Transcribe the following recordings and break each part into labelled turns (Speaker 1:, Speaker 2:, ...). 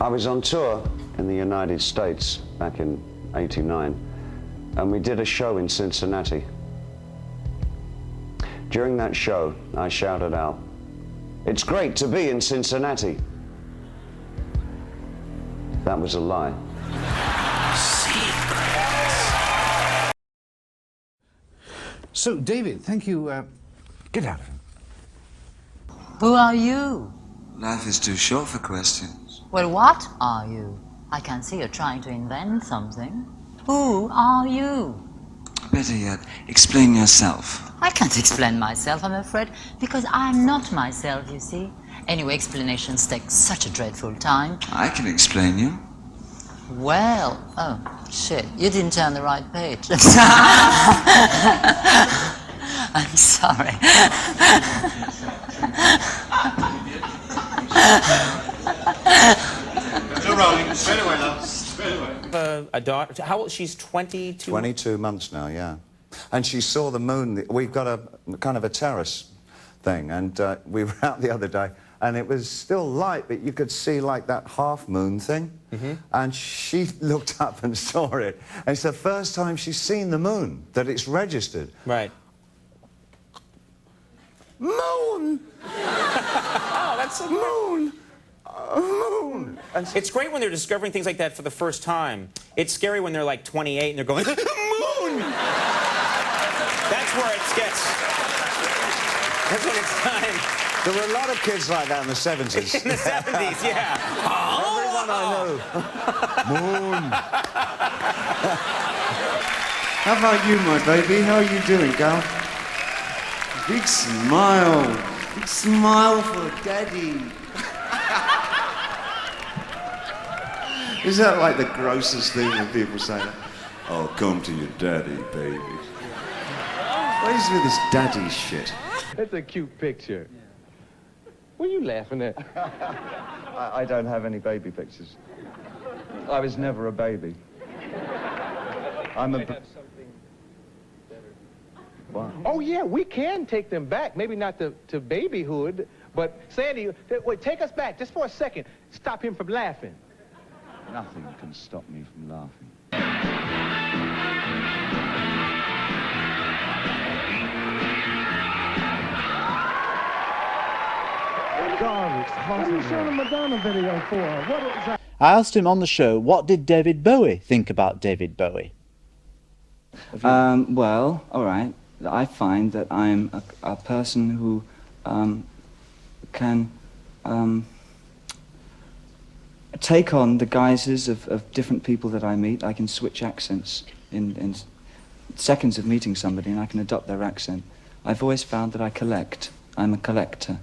Speaker 1: I was on tour in the United States back in '89, and we did a show in Cincinnati. During that show, I shouted out, "It's great to be in Cincinnati." That was a lie.
Speaker 2: So, David, thank you. Get out of it.
Speaker 3: Who are you?
Speaker 4: Life is too short for questions.
Speaker 3: Well, what are you? I can see you're trying to invent something. Who are you?
Speaker 4: Better yet, explain yourself.
Speaker 3: I can't explain myself, I'm afraid, because I'm not myself, you see. Anyway, explanations take such a dreadful time.
Speaker 4: I can explain you.
Speaker 3: Well, oh, shit, you didn't turn the right page. I'm sorry.
Speaker 5: Still rolling, straight away, love, straight away.
Speaker 6: A daughter, how old? She's 22?
Speaker 1: 22 months now, yeah. And she saw the moon. We've got a kind of a terrace thing, and we were out the other day, and it was still light, but you could see like that half moon thing. And she looked up and saw it. And it's the first time she's seen the moon, that it's registered.
Speaker 6: Right.
Speaker 1: Moon!
Speaker 6: Oh, that's a
Speaker 1: moon! Moon! And
Speaker 6: It's great when they're discovering things like that for the first time. It's scary when they're like 28 and they're going, moon! That's where it gets. That's when it's time.
Speaker 1: there were a lot of kids like that in the 70s.
Speaker 6: In the 70s, yeah.
Speaker 1: Everyone I know. Moon.
Speaker 5: How about you, my baby? How are you doing, gal? Big smile. Big smile for Daddy. Is that like the grossest thing when people say that? Oh, come to your daddy, baby. What is with this daddy shit?
Speaker 7: That's a cute picture. What are you laughing at?
Speaker 1: I don't have any baby pictures. I was never a baby. I'm a... What?
Speaker 7: Oh, yeah, we can take them back. Maybe not to babyhood, but Sandy, wait, take us back just for a second. Stop him from laughing.
Speaker 1: Nothing can stop me from laughing.
Speaker 7: What are you showing a Madonna video for? What is that?
Speaker 8: I asked him on the show, what did David Bowie think about David Bowie?
Speaker 4: Well, all right. I find that I'm a person who can take on the guises of different people that I meet. I can switch accents in seconds of meeting somebody, and I can adopt their accent. I've always found that I collect. I'm a collector.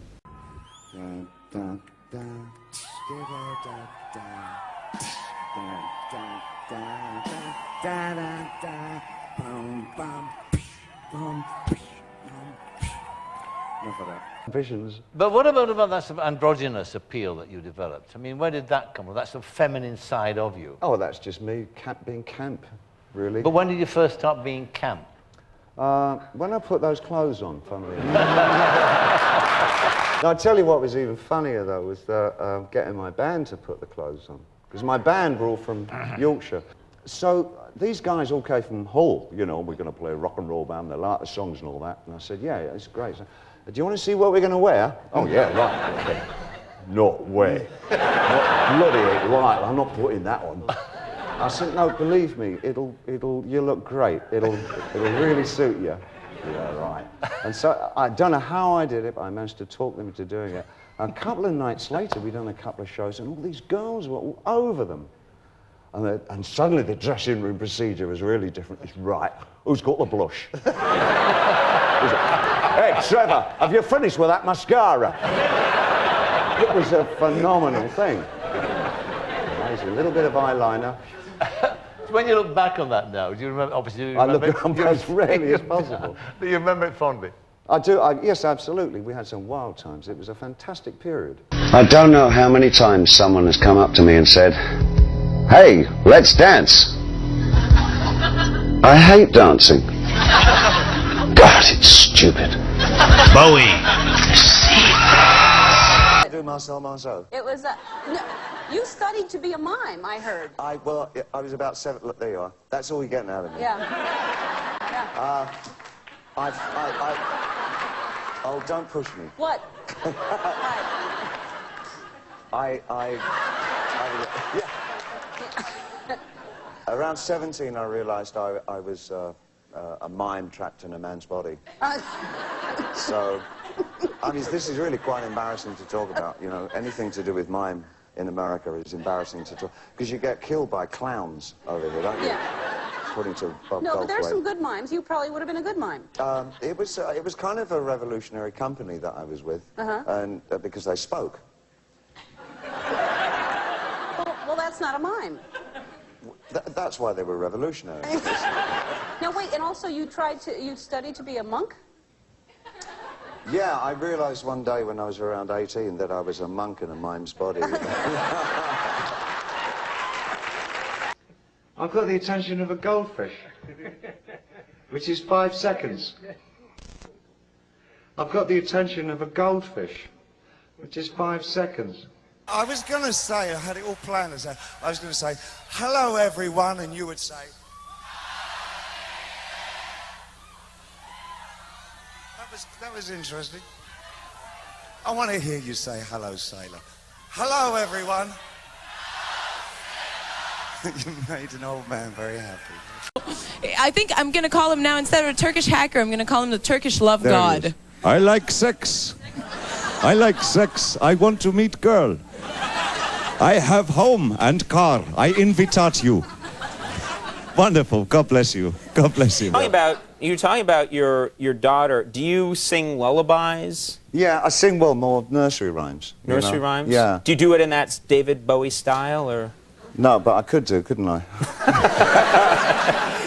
Speaker 1: Visions.
Speaker 9: But what about that sort of androgynous appeal that you developed? I mean, where did that come from? That sort of feminine side of you?
Speaker 1: Oh, that's just me being camp, really.
Speaker 9: But when did you first start being camp?
Speaker 1: When I put those clothes on, funnily enough. Now, I tell you what was even funnier, though, was getting my band to put the clothes on. Because my band were all from Yorkshire. So these guys all came from Hull, you know, we're going to play a rock and roll band, they like the songs and all that. And I said, yeah, it's great. So, do you want to see what we're going to wear? Oh, yeah, right. Okay. Not way. Not bloody right, I'm not putting that on. I said, no, believe me, you look great. It'll really suit you. Yeah, right. And so I don't know how I did it, but I managed to talk them into doing it. And a couple of nights later, we'd done a couple of shows, and all these girls were all over them. And suddenly the dressing room procedure was really different. It's right. Who's got the blush? Hey, Trevor, have you finished with that mascara? It was a phenomenal thing. Amazing. A little bit of eyeliner.
Speaker 9: When you look back on that now, do you remember, obviously you
Speaker 1: I
Speaker 9: remember
Speaker 1: look as rarely as possible.
Speaker 9: Do you remember it fondly?
Speaker 1: I do, yes, absolutely. We had some wild times. It was a fantastic period. I don't know how many times someone has come up to me and said, hey, let's dance. I hate dancing. God, it's stupid.
Speaker 5: Bowie.
Speaker 1: I do Marcel Marceau?
Speaker 10: It was no, you studied to be a mime, I heard.
Speaker 1: I was about 7. Look, there you are. That's all you're getting out of me.
Speaker 10: Yeah. Yeah.
Speaker 1: Oh, don't push me.
Speaker 10: What?
Speaker 1: Yeah. Around 17, I realized I was a mime trapped in a man's body. So, I mean, this is really quite embarrassing to talk about, you know. Anything to do with mime in America is embarrassing to talk, because you get killed by clowns over here, don't you?
Speaker 10: Yeah.
Speaker 1: According to Bob
Speaker 10: No, but there's
Speaker 1: Goldthwait.
Speaker 10: some good mimes. You probably would have been a good mime.
Speaker 1: It was kind of a revolutionary company that I was with, and because they spoke.
Speaker 10: Well, that's not a mime.
Speaker 1: That's why they were revolutionary.
Speaker 10: No, wait, and also you studied to be a monk?
Speaker 1: Yeah, I realized one day when I was around 18 that I was a monk in a mime's body.
Speaker 11: I've got the attention of a goldfish, which is 5 seconds. I've got the attention of a goldfish, which is 5 seconds.
Speaker 5: I was going to say, I had it all planned as that. I was going to say, hello everyone, and you would say... That was interesting. I want to hear you say hello, sailor. Hello everyone. You made an old man very happy.
Speaker 12: I think I'm going to call him now, instead of a Turkish hacker, I'm going to call him the Turkish love god.
Speaker 5: I like sex. I like sex. I want to meet girl. I have home and car. I invitate you. Wonderful. God bless you. God bless you.
Speaker 6: You're talking about your daughter. Do you sing lullabies?
Speaker 1: Yeah, I sing, well, more nursery rhymes.
Speaker 6: Nursery rhymes?
Speaker 1: Yeah.
Speaker 6: Do you do it in that David Bowie style, or?
Speaker 1: No, but I could do, couldn't I?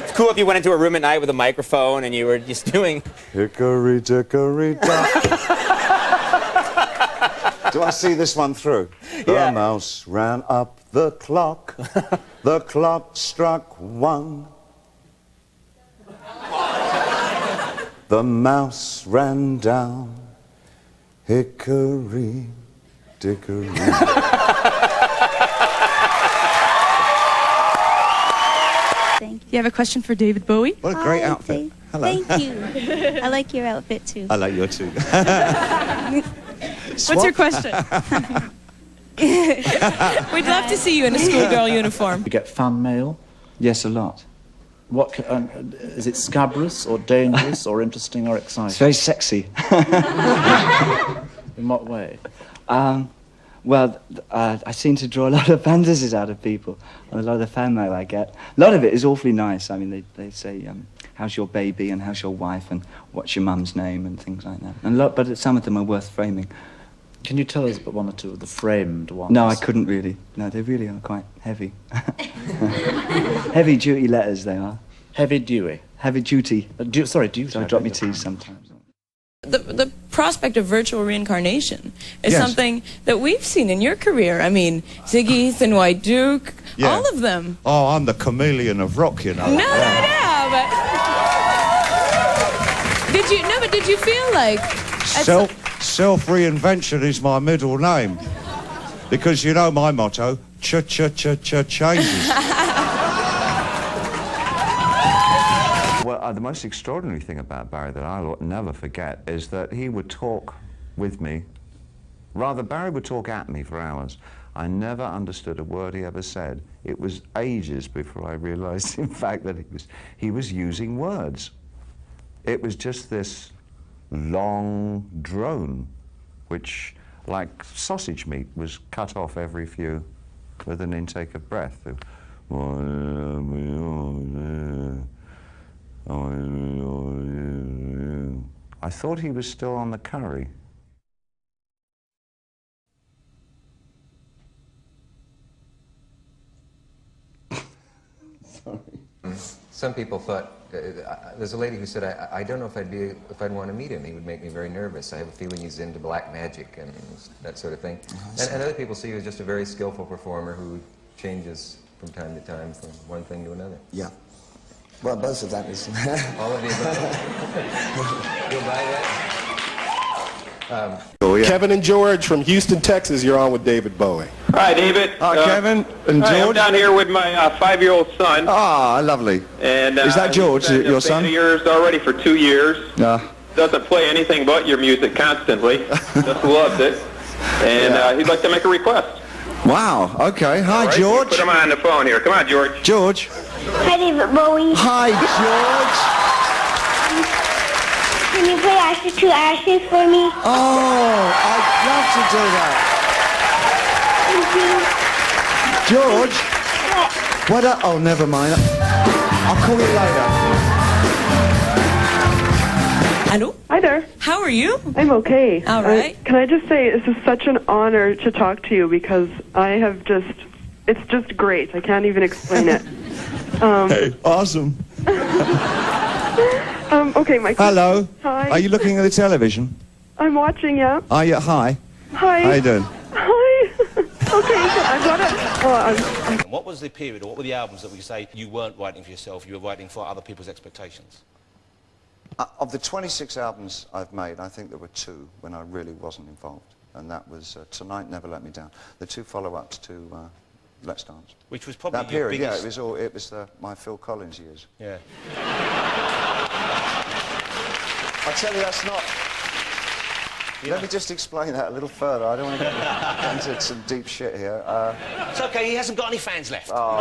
Speaker 6: It's cool if you went into a room at night with a microphone and you were just doing...
Speaker 1: Hickory dickory dock. Do I see this one through?
Speaker 6: Yeah.
Speaker 1: The mouse ran up the clock. The clock struck 1. The mouse ran down. Hickory dickory.
Speaker 12: You have a question for David Bowie?
Speaker 5: What a great outfit. Hello.
Speaker 13: Thank you. I like your outfit too.
Speaker 5: I like your too.
Speaker 12: What's your question? We'd love to see you in a schoolgirl uniform.
Speaker 8: You get fan mail?
Speaker 4: Yes, a lot.
Speaker 8: What is it, scabrous or dangerous or interesting or exciting?
Speaker 4: It's very sexy.
Speaker 8: In what way?
Speaker 4: Well, I seem to draw a lot of fantasies out of people, and a lot of the fan mail I get. A lot of it is awfully nice. I mean, they say, how's your baby, and how's your wife, and what's your mum's name, and things like that. But some of them are worth framing.
Speaker 8: Can you tell us about one or two of the framed ones?
Speaker 4: No, I couldn't really. No, they really are quite heavy. Heavy-duty letters, they are.
Speaker 8: Heavy-duty?
Speaker 4: Heavy-duty.
Speaker 8: Duty.
Speaker 4: So I drop me T's sometimes.
Speaker 12: The prospect of virtual reincarnation is something that we've seen in your career. I mean, Ziggy, Ethan White Duke, all of them.
Speaker 5: Oh, I'm the chameleon of rock, you know.
Speaker 12: But did you feel like
Speaker 5: Self-reinvention is my middle name. Because you know my motto, changes. Well, the most extraordinary thing about Barry that I'll never forget is that he would talk with me. Rather, Barry would talk at me for hours. I never understood a word he ever said. It was ages before I realized, in fact, that he was using words. It was just this long drone, which, like sausage meat, was cut off every few with an intake of breath. I thought he was still on the curry.
Speaker 1: Sorry.
Speaker 14: Some people thought, there's a lady who said, I don't know if I'd want to meet him. He would make me very nervous. I have a feeling he's into black magic and that sort of thing. And other people see you as just a very skillful performer who changes from time to time from one thing to another.
Speaker 1: Yeah. Well, both of that is...
Speaker 14: All of the above. You'll buy that?
Speaker 15: Kevin and George from Houston, Texas, you're on with David Bowie.
Speaker 16: Hi, David.
Speaker 1: Hi, Kevin and
Speaker 16: Hi, I'm
Speaker 1: George.
Speaker 16: down here with my 5-year-old son.
Speaker 1: Ah, lovely.
Speaker 16: And
Speaker 1: is that George,
Speaker 16: he's been
Speaker 1: your
Speaker 16: a
Speaker 1: son?
Speaker 16: fan of yours already for 2 years. Doesn't play anything but your music constantly. Just loves it. And he'd like to make a request.
Speaker 1: Wow, okay. Hi,
Speaker 16: All right,
Speaker 1: George.
Speaker 16: Put him on the phone here. Come on, George.
Speaker 1: George.
Speaker 11: Hi, David Bowie.
Speaker 1: Hi, George.
Speaker 11: Can you play Ashes to Ashes for me?
Speaker 1: Oh, I'd love to do that.
Speaker 11: Thank you.
Speaker 1: George. What? Oh, never mind. I'll call you later.
Speaker 12: Hello?
Speaker 17: Hi there.
Speaker 12: How are you?
Speaker 17: I'm okay.
Speaker 12: All right.
Speaker 17: Can I just say this is such an honor to talk to you because I have it's just great. I can't even explain it.
Speaker 1: Hey, awesome.
Speaker 17: Okay, my
Speaker 1: Hello.
Speaker 17: Hi.
Speaker 1: Are you looking at the television?
Speaker 17: I'm watching, yeah.
Speaker 1: Are you? Hi.
Speaker 17: Hi.
Speaker 1: How you doing?
Speaker 17: Hi. Okay, so I've got
Speaker 18: What was the period, or what were the albums that we say you weren't writing for yourself, you were writing for other people's expectations?
Speaker 1: Of the 26 albums I've made, I think there were 2 when I really wasn't involved. And that was Tonight Never Let Me Down. The 2 follow-ups to Let's Dance.
Speaker 18: Which was probably
Speaker 1: that
Speaker 18: your
Speaker 1: period,
Speaker 18: biggest...
Speaker 1: yeah, it was my Phil Collins years.
Speaker 18: Yeah.
Speaker 1: I tell you, that's not... Let me just explain that a little further. I don't want to get into some deep shit here.
Speaker 18: It's okay, he hasn't got any fans left.
Speaker 1: Oh.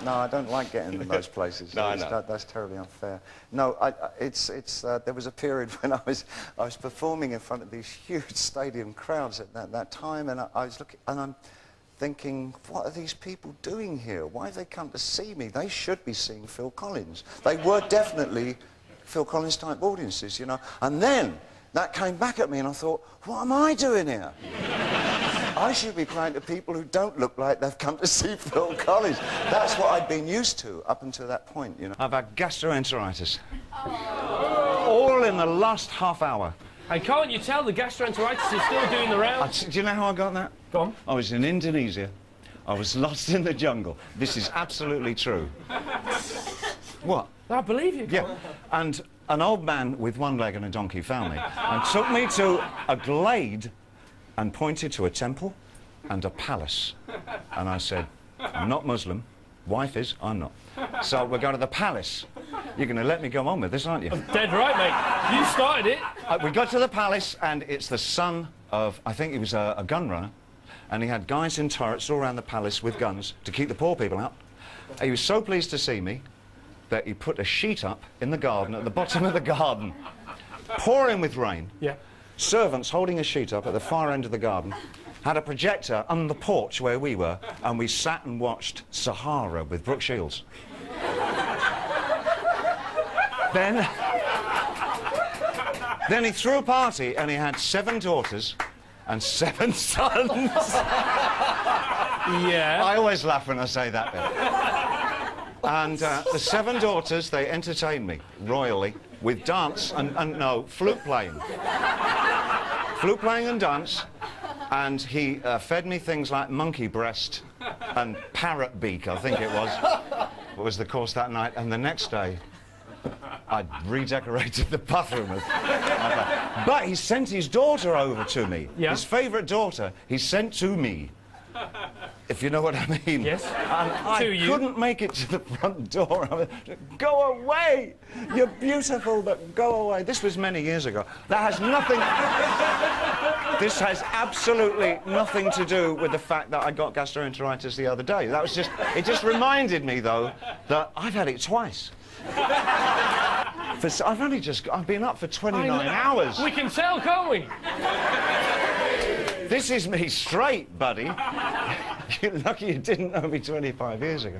Speaker 1: No, I don't like getting in those places.
Speaker 18: No, I know.
Speaker 1: That's terribly unfair. No, there was a period when I was performing in front of these huge stadium crowds at that time, and I was looking, and I'm thinking, what are these people doing here? Why have they come to see me? They should be seeing Phil Collins. They were definitely Phil Collins type audiences, you know. And then that came back at me, and I thought, what am I doing here? I should be playing to people who don't look like they've come to see Phil Collins. That's what I'd been used to up until that point, you know.
Speaker 5: I've had gastroenteritis. All in the last half hour.
Speaker 19: And can't you tell the gastroenteritis is still doing the rounds?
Speaker 5: Do you know how I got that?
Speaker 19: Go on.
Speaker 5: I was in Indonesia. I was lost in the jungle. This is absolutely true. What?
Speaker 19: I believe you.
Speaker 5: Yeah. And an old man with one leg and a donkey found me and took me to a glade and pointed to a temple and a palace. And I said, I'm not Muslim. Wife is, I'm not. So we're going to the palace. You're going to let me go on with this, aren't you?
Speaker 19: I'm dead right, mate. You started it.
Speaker 5: We got to the palace, and it's the son of, I think he was a gun runner, and he had guys in turrets all around the palace with guns to keep the poor people out. He was so pleased to see me that he put a sheet up in the garden, at the bottom of the garden, pouring with rain.
Speaker 19: Yeah.
Speaker 5: Servants holding a sheet up at the far end of the garden, had a projector on the porch where we were, and we sat and watched Sahara with Brooke Shields. Then he threw a party, and he had 7 daughters and 7 sons.
Speaker 19: Yeah.
Speaker 5: I always laugh when I say that bit. And the 7 daughters, they entertained me royally with dance and no, flute playing. Flute playing and dance. And he fed me things like monkey breast and parrot beak, I think it was the course that night. And the next day, I'd redecorated the bathroom. But he sent his daughter over to me.
Speaker 19: Yeah.
Speaker 5: His favourite daughter, he sent to me. If you know what I mean.
Speaker 19: Yes.
Speaker 5: And I couldn't make it to the front door. I mean, go away! You're beautiful, but go away. This was many years ago. That has nothing... This has absolutely nothing to do with the fact that I got gastroenteritis the other day. That was just... It just reminded me, though, that I've had it twice. I've been up for 29 hours.
Speaker 19: We can tell, can't we?
Speaker 5: This is me straight, buddy. You're lucky you didn't know me 25 years ago.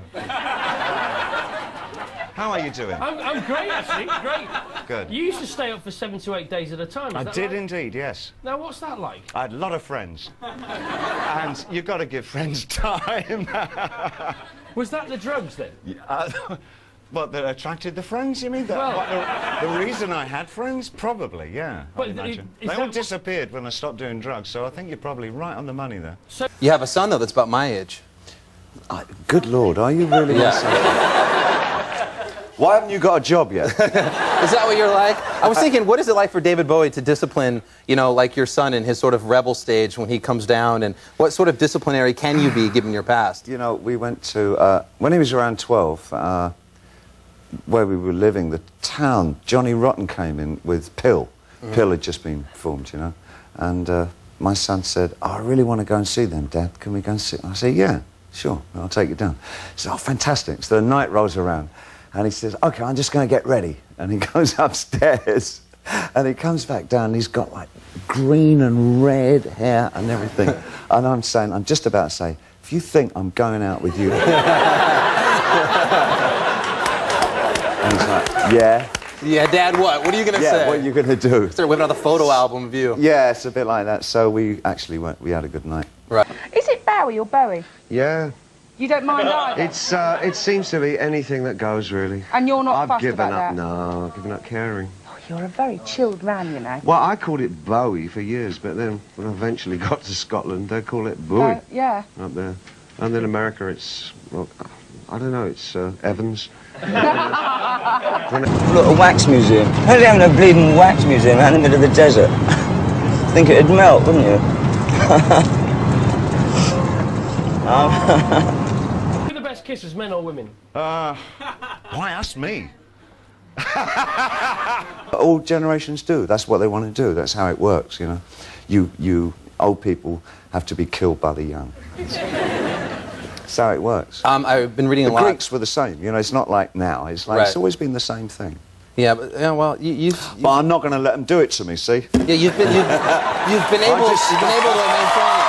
Speaker 5: How are you doing?
Speaker 19: I'm great, actually. Great.
Speaker 5: Good.
Speaker 19: You used to stay up for 7 to 8 days at a time.
Speaker 5: I
Speaker 19: Is that
Speaker 5: did
Speaker 19: right?
Speaker 5: indeed, yes.
Speaker 19: Now, what's that like?
Speaker 5: I had a lot of friends. And you've got to give friends time.
Speaker 19: Was that the drugs, then?
Speaker 5: What, that attracted the friends, you mean? The reason I had friends? Probably, yeah, I imagine. They all disappeared when I stopped doing drugs, so I think you're probably right on the money there.
Speaker 20: You have a son, though, that's about my age.
Speaker 1: Good Lord, are you really?
Speaker 20: Yeah.
Speaker 1: Why haven't you got a job yet?
Speaker 20: Is that what you're like? I was thinking, what is it like for David Bowie to discipline, you know, like your son in his sort of rebel stage when he comes down, and what sort of disciplinary can you be given your past?
Speaker 1: You know, we went to, when he was around 12, where we were living, the town, Johnny Rotten came in with Pill. Pill had just been formed, you know, and my son said, oh, I really want to go and see them, Dad. Can we go and see them? I said, yeah, sure, I'll take you down. He said, oh, fantastic. So the night rolls around. And he says, OK, I'm just going to get ready. And he goes upstairs, and he comes back down, and he's got, like, green and red hair and everything. And I'm saying, I'm just about to say, if you think I'm going out with you... And he's like, yeah.
Speaker 20: Yeah, Dad, what? What are you going to say?
Speaker 1: Yeah, what are you going to do?
Speaker 20: Start whipping out the photo album of you.
Speaker 1: Yeah, it's a bit like that. So we actually went, we had a good night.
Speaker 20: Right.
Speaker 10: Is it Bowie or Bowie?
Speaker 11: Yeah.
Speaker 10: You don't mind either?
Speaker 11: It's, it seems to be anything that goes, really.
Speaker 10: And you're not fussed
Speaker 11: I've given
Speaker 10: about
Speaker 11: up,
Speaker 10: that?
Speaker 11: no, I've given up caring.
Speaker 10: Oh, you're a very chilled man, you know.
Speaker 11: Well, I called it Bowie for years, but then when I eventually got to Scotland, they call it Bowie.
Speaker 10: Yeah.
Speaker 11: Up there. And in America, it's, well, I don't know, it's Evans.
Speaker 21: Look, a wax museum. How'd having a bleeding wax museum out in the middle of the desert? Think it'd melt, wouldn't you?
Speaker 19: Who are the best kissers, men or women?
Speaker 1: Why ask me? All generations do. That's what they want to do. That's how it works, you know. You old people have to be killed by the young. That's how it works.
Speaker 20: I've been reading a lot.
Speaker 1: The Greeks were the same. You know, it's not like now. It's like it's always been the same thing.
Speaker 20: Yeah, but yeah, well, you've
Speaker 1: but I'm not going to let them do it to me. See?
Speaker 20: Yeah, you've been able to maintain it.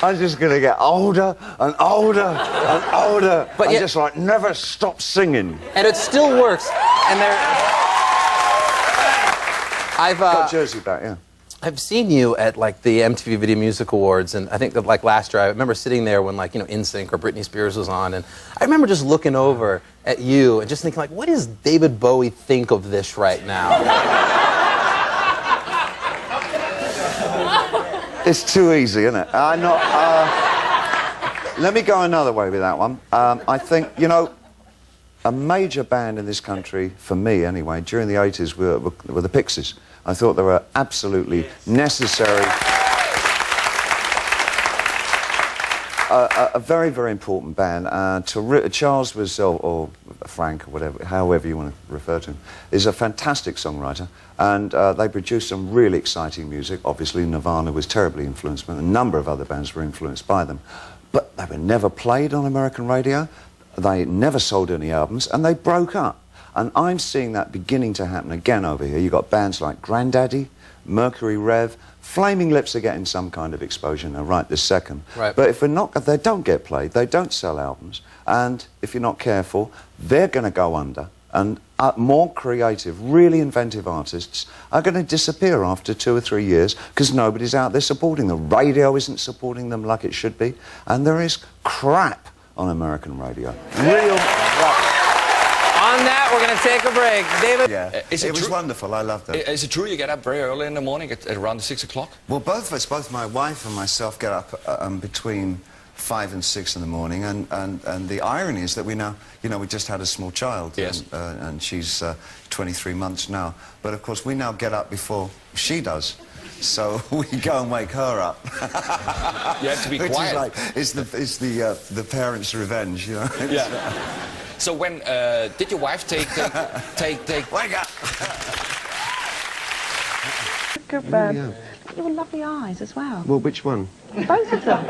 Speaker 1: I'm just going to get older and older and older. But just like never stop singing.
Speaker 20: And it still works. And I've
Speaker 1: got Jersey back, yeah.
Speaker 20: I've seen you at like the MTV Video Music Awards, and I think that like last year I remember sitting there when like, you know, NSYNC or Britney Spears was on, and I remember just looking over at you and just thinking like, what does David Bowie think of this right now?
Speaker 1: It's too easy, isn't it? Let me go another way with that one. I think, you know, a major band in this country, for me anyway, during the 80s were the Pixies. I thought they were absolutely necessary. A very, very important band. Charles was, or Frank, or whatever, however you want to refer to him, is a fantastic songwriter, and they produced some really exciting music. Obviously, Nirvana was terribly influenced, but a number of other bands were influenced by them. But they were never played on American radio, they never sold any albums, and they broke up. And I'm seeing that beginning to happen again over here. You've got bands like Grandaddy, Mercury Rev, Flaming Lips are getting some kind of exposure now, right this second.
Speaker 20: Right.
Speaker 1: But if we're not, they don't get played, they don't sell albums, and if you're not careful, they're going to go under, and more creative, really inventive artists are going to disappear after 2 or 3 years because nobody's out there supporting them. Radio isn't supporting them like it should be, and there is crap on American radio. Real rubbish.
Speaker 20: On that, we're going to take a break. David?
Speaker 1: Yeah, it was wonderful. I loved it.
Speaker 22: Is it true you get up very early in the morning at around 6 o'clock?
Speaker 1: Well, both of us, both my wife and myself, get up between 5 and 6 in the morning, and the irony is that we now, you know, we just had a small child.
Speaker 22: Yes.
Speaker 1: And she's 23 months now. But of course, we now get up before she does. So we go and wake her up.
Speaker 22: You have to be
Speaker 1: Which
Speaker 22: quiet.
Speaker 1: is like, it's the parents' revenge, you know?
Speaker 22: Yeah. So when did your wife take
Speaker 1: wake up?
Speaker 10: Good man. Yeah. Your lovely eyes as well.
Speaker 11: Well, which one?
Speaker 10: Both of them.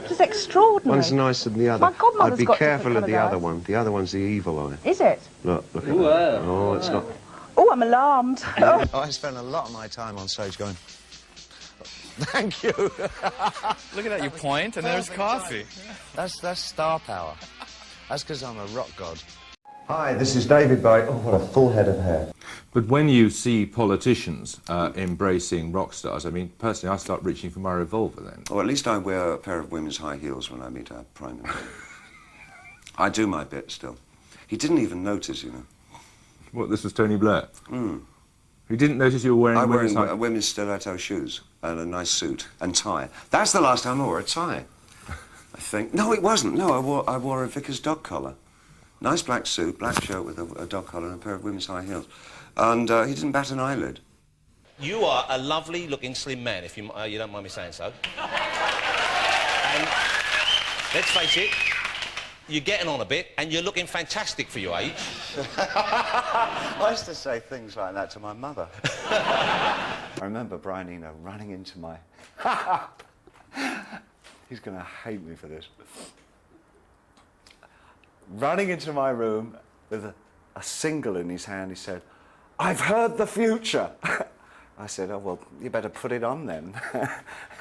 Speaker 10: Just extraordinary.
Speaker 11: One's nicer than the other.
Speaker 10: My godmother's
Speaker 11: I'd be
Speaker 10: got
Speaker 11: careful of
Speaker 10: different
Speaker 11: the
Speaker 10: coloured
Speaker 11: other
Speaker 10: eyes.
Speaker 11: one. The other one's the evil eye.
Speaker 10: Is it?
Speaker 11: Look at that. Oh, it's not.
Speaker 10: Oh, I'm alarmed.
Speaker 1: I spend a lot of my time on stage going, thank you.
Speaker 23: Look at that, you point and there's coffee.
Speaker 1: That's star power. That's because I'm a rock god. Hi, this is David Bowie. Oh, what a full head of hair.
Speaker 24: But when you see politicians embracing rock stars, I mean, personally, I start reaching for my revolver then.
Speaker 1: Or at least I wear a pair of women's high heels when I meet our Prime Minister. I do my bit still. He didn't even notice, you know.
Speaker 24: What, this was Tony Blair?
Speaker 1: Mm.
Speaker 24: He didn't notice you were wearing
Speaker 1: I'm
Speaker 24: women's
Speaker 1: wearing
Speaker 24: high...
Speaker 1: women's stiletto shoes and a nice suit and tie. That's the last time I wore a tie, I think. No, it wasn't. No, I wore a vicar's dog collar. Nice black suit, black shirt with a dog collar and a pair of women's high heels. And he didn't bat an eyelid.
Speaker 18: You are a lovely-looking slim man, if you don't mind me saying so. And let's face it, you're getting on a bit, and you're looking fantastic for your age.
Speaker 1: I used to say things like that to my mother. I remember Brian Eno running into my... He's going to hate me for this. Running into my room with a single in his hand, he said, "I've heard the future." I said, "Oh, well, you better put it on then."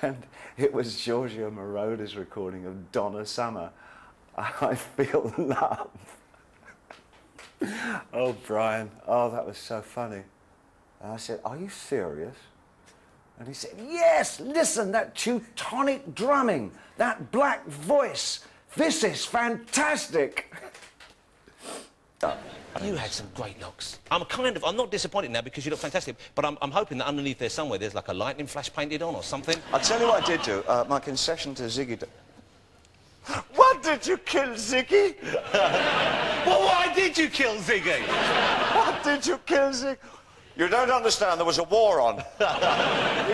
Speaker 1: And it was Giorgio Moroder's recording of Donna Summer. I Feel Love. Oh, Brian, oh, that was so funny. And I said, "Are you serious?" And he said, "Yes, listen, that Teutonic drumming, that black voice, this is fantastic."
Speaker 18: You had some great looks. I'm not disappointed now because you look fantastic, but I'm hoping that underneath there somewhere there's like a lightning flash painted on or something.
Speaker 1: I'll tell you what I did do. My concession to Ziggy... What did you kill Ziggy?
Speaker 18: Well, why did you kill Ziggy?
Speaker 1: What did you kill Ziggy? You don't understand, there was a war on.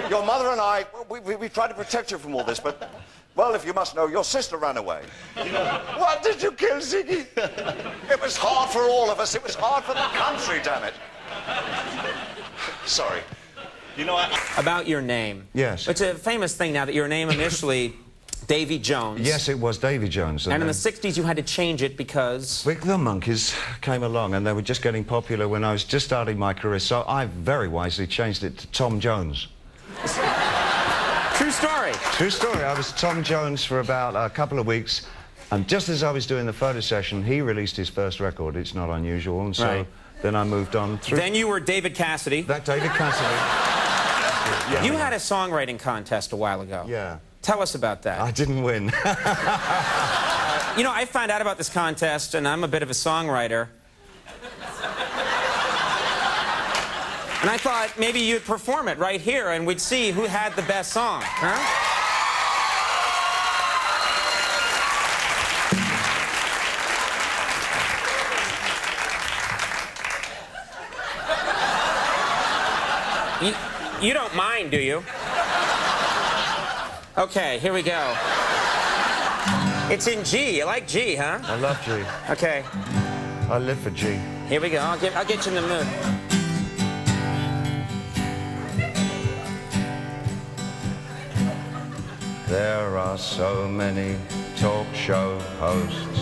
Speaker 1: Your mother and I, we tried to protect you from all this, but... Well, if you must know, your sister ran away. What did you kill Ziggy? It was hard for all of us. It was hard for the country, damn it. Sorry.
Speaker 6: You know, about your name.
Speaker 1: Yes.
Speaker 6: It's a famous thing now that your name initially, Davy Jones.
Speaker 1: Yes, it was Davy Jones.
Speaker 6: And in the 60s you had to change it because...
Speaker 1: The Monkeys came along and they were just getting popular when I was just starting my career, so I very wisely changed it to Tom Jones.
Speaker 6: True story.
Speaker 1: True story. I was Tom Jones for about a couple of weeks, and just as I was doing the photo session, he released his first record, It's Not Unusual, and so then I moved on through...
Speaker 6: Then you were David Cassidy.
Speaker 1: That David Cassidy.
Speaker 6: Yeah. You had a songwriting contest a while ago.
Speaker 1: Yeah.
Speaker 6: Tell us about that.
Speaker 1: I didn't win.
Speaker 6: You know, I found out about this contest, and I'm a bit of a songwriter. And I thought maybe you'd perform it right here and we'd see who had the best song, huh? You don't mind, do you? Okay, here we go. It's in G. You like G, huh?
Speaker 1: I love G.
Speaker 6: Okay.
Speaker 1: I live for G.
Speaker 6: Here we go. I'll get you in the mood.
Speaker 1: There are so many talk show hosts,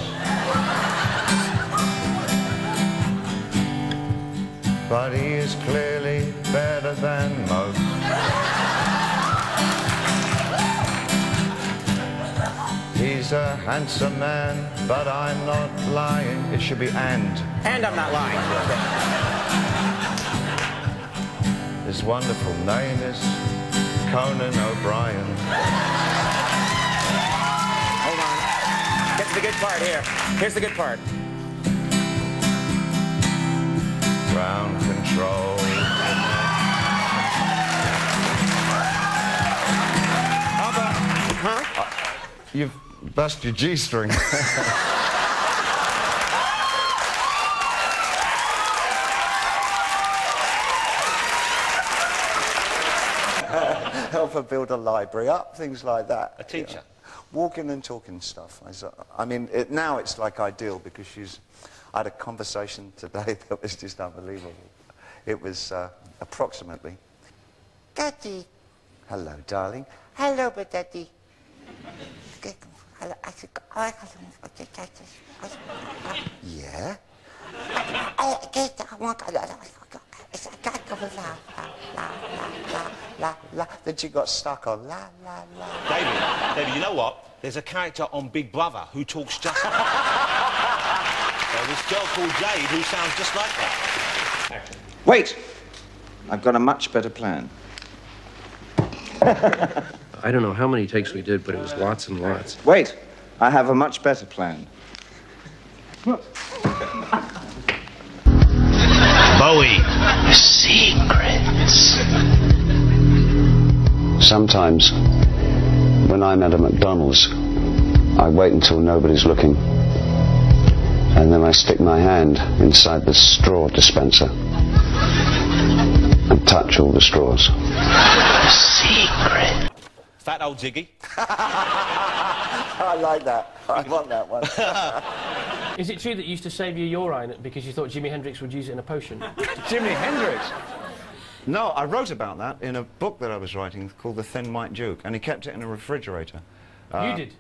Speaker 1: but he is clearly better than most. He's a handsome man, but I'm not lying. It should be and.
Speaker 6: And I'm not lying.
Speaker 1: His wonderful name is Conan O'Brien.
Speaker 6: Hold on. Get to the good part here. Here's the good part.
Speaker 1: Ground control.
Speaker 6: How about, huh?
Speaker 1: You've bust your G-string. Help her build a library up, things like that.
Speaker 18: A teacher?
Speaker 1: Walking and talking stuff. I mean, now it's like ideal because I had a conversation today that was just unbelievable. It was approximately, "Daddy." "Hello, darling." "Hello, but Daddy." "Hello." I said, "Yeah." Then she got stuck on la, la, la.
Speaker 18: David, you know what? There's a character on Big Brother who talks just like that. This girl called Jade who sounds just like that.
Speaker 1: Wait! I've got a much better plan.
Speaker 2: I don't know how many takes we did, but it was lots and lots.
Speaker 1: Wait! I have a much better plan.
Speaker 2: Bowie, secret.
Speaker 1: sometimes when I'm at a McDonald's, I wait until nobody's looking, and then I stick my hand inside the straw dispenser and touch all the straws.
Speaker 18: Secret. Fat old Ziggy.
Speaker 1: I like that. I want that one.
Speaker 19: Is it true that you used to save your urine because you thought Jimi Hendrix would use it in a potion?
Speaker 1: Jimi Hendrix? No, I wrote about that in a book that I was writing called The Thin White Duke, and he kept it in a refrigerator.
Speaker 19: You did?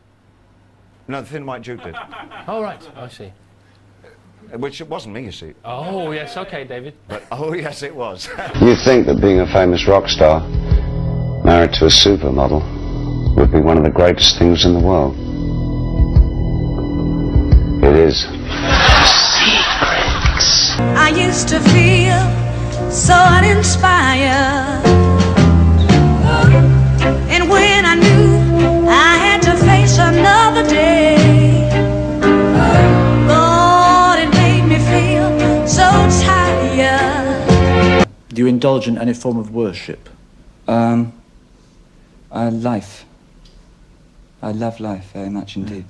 Speaker 1: No, The Thin White Duke did.
Speaker 19: Oh, right, I see.
Speaker 1: Which it wasn't me, you see.
Speaker 19: Oh, yes, okay, David.
Speaker 1: But, oh, yes, it was. You'd think that being a famous rock star, married to a supermodel, would be one of the greatest things in the world. It is.
Speaker 3: Secrets. I used to feel so uninspired, and when I knew I had to face another day, Lord, it made me feel so tired.
Speaker 8: Do you indulge in any form of worship?
Speaker 4: Life. I love life very much indeed.